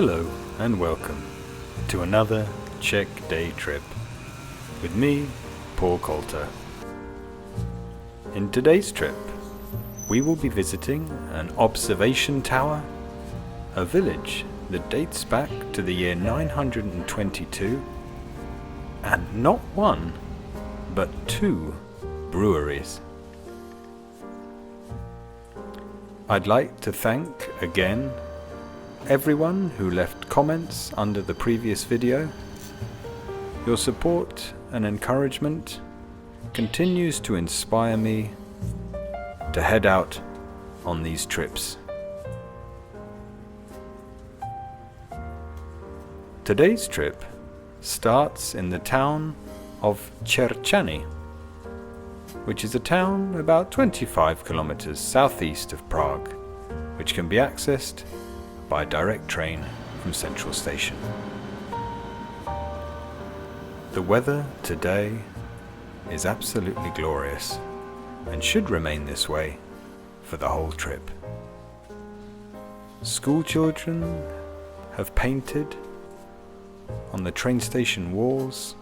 Hello and welcome to another Czech day trip with me, Paul Colto. In today's trip, we will be visiting an observation tower, a village that dates back to the year 922, and not one, but two breweries. I'd like to thank again everyone who left comments under the previous video. Your support and encouragement continues to inspire me to head out on these trips. Today's trip starts in the town of Čerčany, which is a town about 25 kilometers southeast of Prague, which can be accessed by direct train from Central Station. The weather today is absolutely glorious and should remain this way for the whole trip. School children have painted on the train station walls,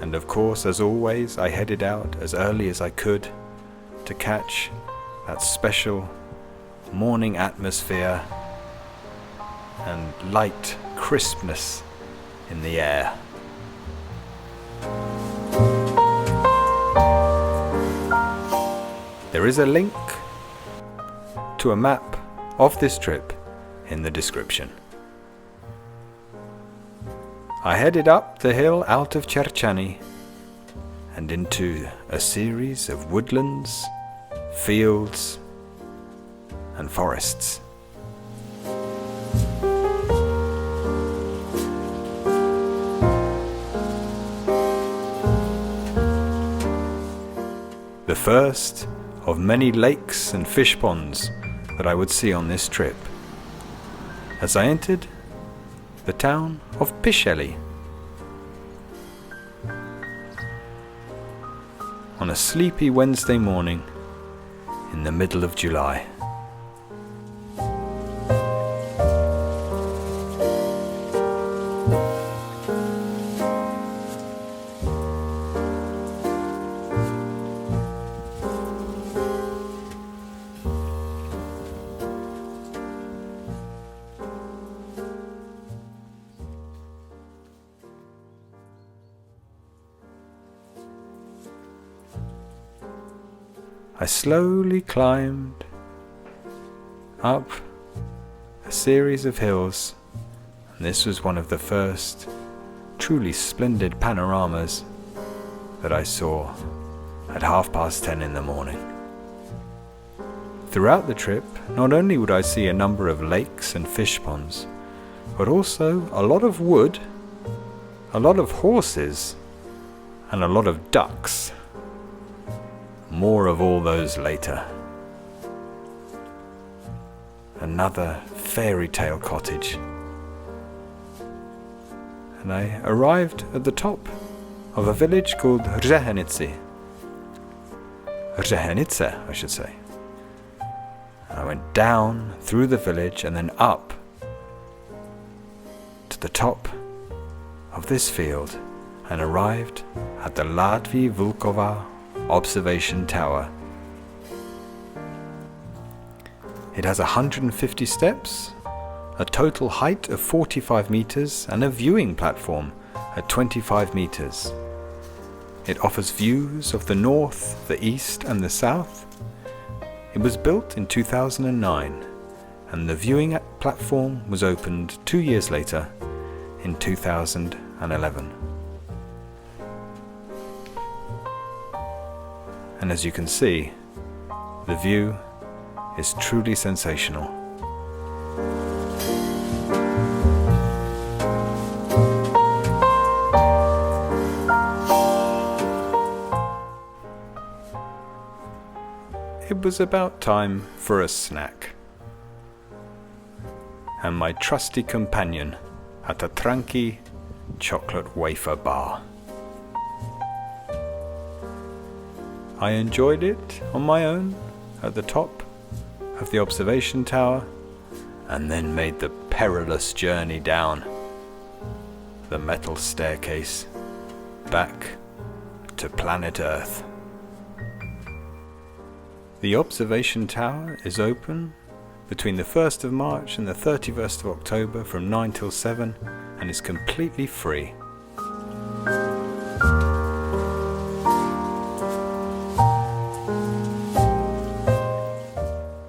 and of course, as always, I headed out as early as I could to catch that special morning atmosphere and light crispness in the air. There is a link to a map of this trip in the description. I headed up the hill out of Čerčany and into a series of woodlands, fields, and forests. The first of many lakes and fish ponds that I would see on this trip, as I entered the town of Piscelli on a sleepy Wednesday morning in the middle of July. I slowly climbed up a series of hills, and this was one of the first truly splendid panoramas that I saw at 10:30 in the morning. Throughout the trip, not only would I see a number of lakes and fish ponds, but also a lot of wood, a lot of horses, and a lot of ducks. More of all those later. Another fairy tale cottage. And I arrived at the top of a village called Řehenice, I should say. I went down through the village and then up to the top of this field and arrived at the NUTRIE PIVOVAR observation tower. It has 150 steps, a total height of 45 meters, and a viewing platform at 25 meters. It offers views of the north, the east, and the south. It was built in 2009, and the viewing platform was opened 2 years later in 2011. And as you can see, the view is truly sensational. It was about time for a snack, and my trusty companion at a Tranky chocolate wafer bar. I enjoyed it on my own at the top of the observation tower, and then made the perilous journey down the metal staircase back to planet Earth. The observation tower is open between the 1st of March and the 31st of October from 9 till 7 and is completely free.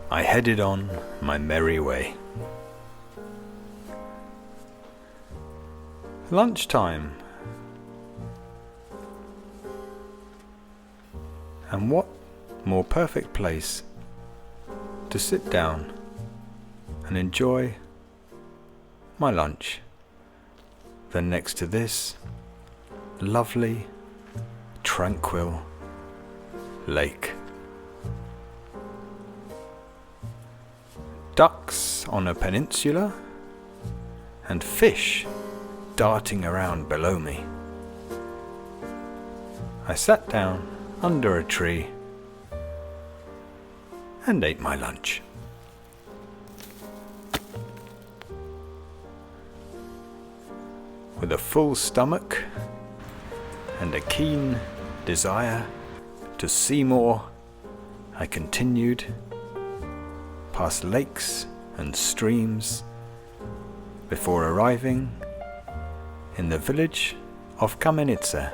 I headed on my merry way. Lunchtime. And what more perfect place to sit down and enjoy my lunch than next to this lovely, tranquil lake. Ducks on a peninsula and fish darting around below me. I sat down under a tree and ate my lunch. With a full stomach and a keen desire to see more, I continued past lakes and streams before arriving in the village of Kmenitza,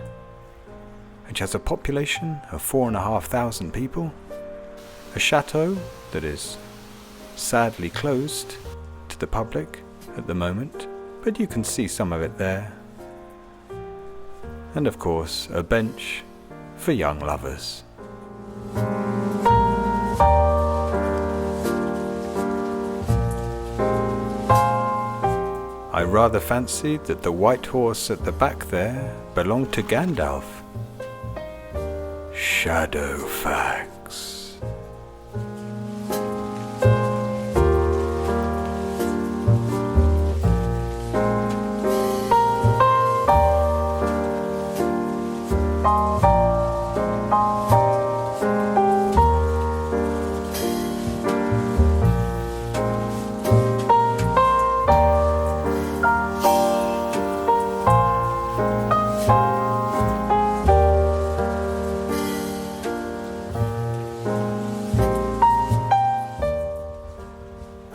which has a population of 4,500 people, a chateau that is sadly closed to the public at the moment, but you can see some of it there, and of course a bench for young lovers. I rather fancied that the white horse at the back there belonged to Gandalf. Shadow facts.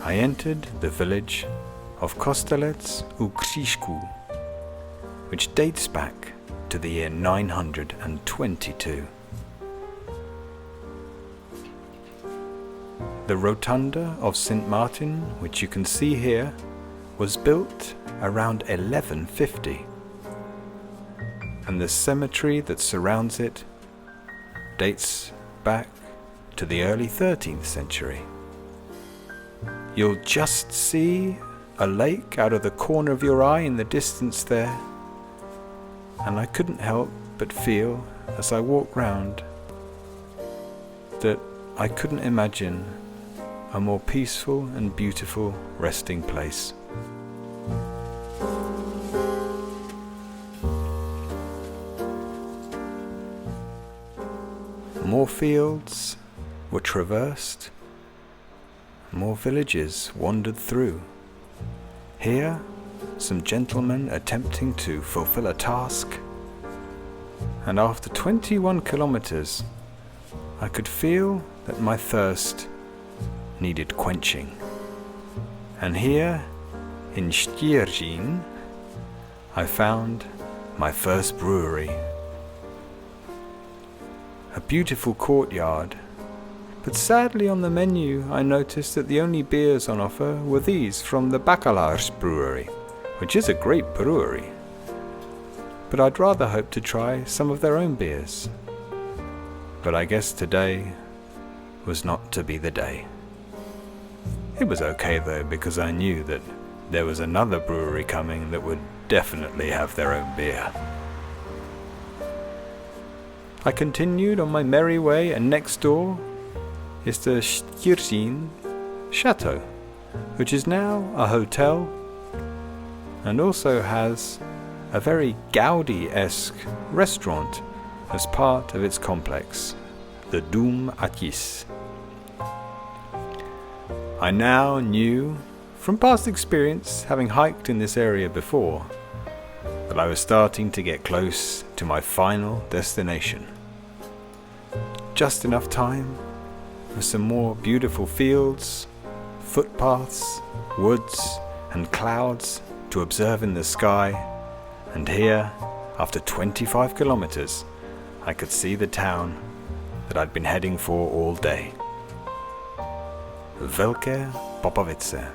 I entered the village of Kostelec u Krzyżku, which dates back to the year 922. The rotunda of St. Martin, which you can see here, was built around 1150, and the cemetery that surrounds it dates back to the early 13th century. You'll just see a lake out of the corner of your eye in the distance there, and I couldn't help but feel as I walked round that I couldn't imagine a more peaceful and beautiful resting place. More fields were traversed, more villages wandered through. Here, some gentlemen attempting to fulfill a task, and after 21 kilometers, I could feel that my thirst needed quenching. And here, in Szczecin, I found my first brewery. A beautiful courtyard, but sadly on the menu I noticed that the only beers on offer were these from the Bacalaos Brewery, which is a great brewery, but I'd rather hope to try some of their own beers. But I guess today was not to be the day. It was okay though, because I knew that there was another brewery coming that would definitely have their own beer. I continued on my merry way, and next door is the Szczecin Chateau, which is now a hotel and also has a very Gaudi-esque restaurant as part of its complex, the Dum Atis. I now knew from past experience, having hiked in this area before, that I was starting to get close to my final destination. Just enough time for some more beautiful fields, footpaths, woods and clouds to observe in the sky, and here, after 25 kilometers, I could see the town that I'd been heading for all day. Velké Popovice.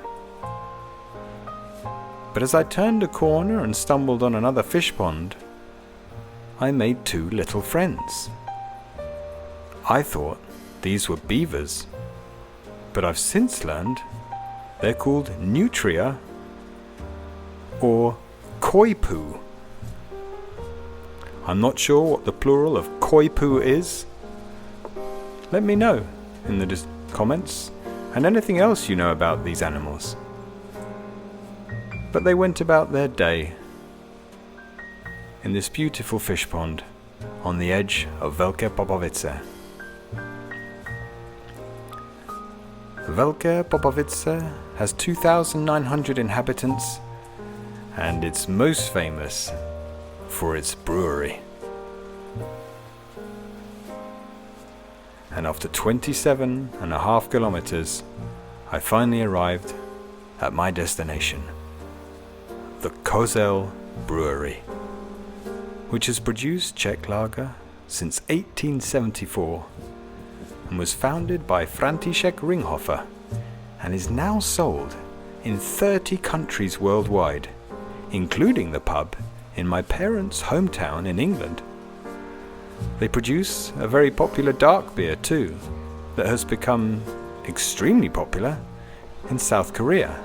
But as I turned a corner and stumbled on another fish pond, I made two little friends. I thought these were beavers, but I've since learned they're called nutria or koipu. I'm not sure what the plural of koipu is. Let me know in the comments, and anything else you know about these animals. But they went about their day in this beautiful fish pond on the edge of Velké Popovice. Velké Popovice has 2,900 inhabitants, and it's most famous for its brewery. And after 27.5 kilometers, I finally arrived at my destination, the Kozel Brewery, which has produced Czech lager since 1874 and was founded by František Ringhofer and is now sold in 30 countries worldwide, including the pub in my parents' hometown in England. They produce a very popular dark beer too, that has become extremely popular in South Korea.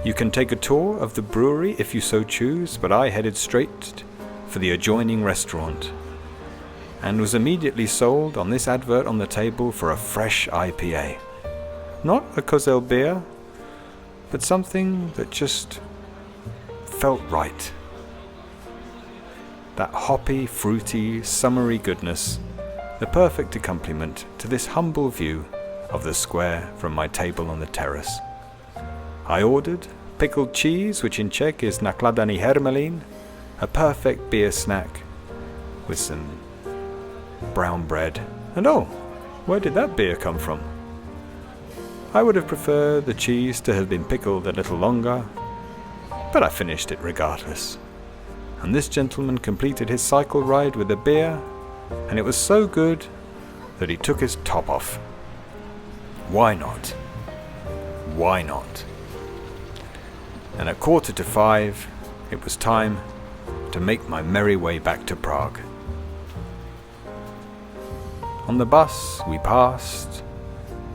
You can take a tour of the brewery if you so choose, but I headed straight for the adjoining restaurant and was immediately sold on this advert on the table for a fresh IPA. Not a Kozel beer, but something that just felt right. That hoppy, fruity, summery goodness, the perfect accompaniment to this humble view of the square from my table on the terrace. I ordered pickled cheese, which in Czech is nakladany hermelín, a perfect beer snack with some brown bread. And oh, where did that beer come from? I would have preferred the cheese to have been pickled a little longer, but I finished it regardless. And this gentleman completed his cycle ride with a beer, and it was so good that he took his top off. Why not? Why not? And at 5:15, it was time to make my merry way back to Prague. On the bus, we passed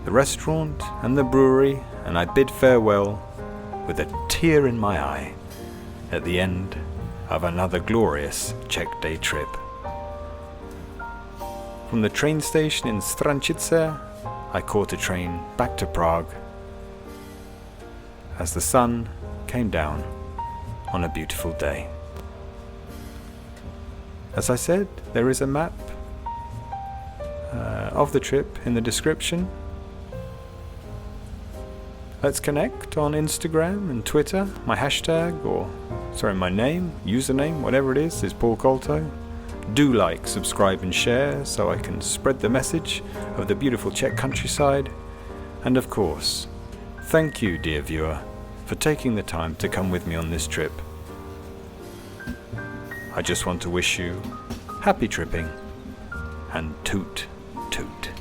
the restaurant and the brewery, and I bid farewell with a tear in my eye at the end of another glorious Czech day trip. From the train station in Strančice, I caught a train back to Prague as the sun came down on a beautiful day. As I said, there is a map of the trip in the description. Let's connect on Instagram and Twitter. My hashtag, my name, username, whatever it is Paul Colto. Do like, subscribe and share so I can spread the message of the beautiful Czech countryside. And of course, thank you, dear viewer, for taking the time to come with me on this trip. I just want to wish you happy tripping and toot toot.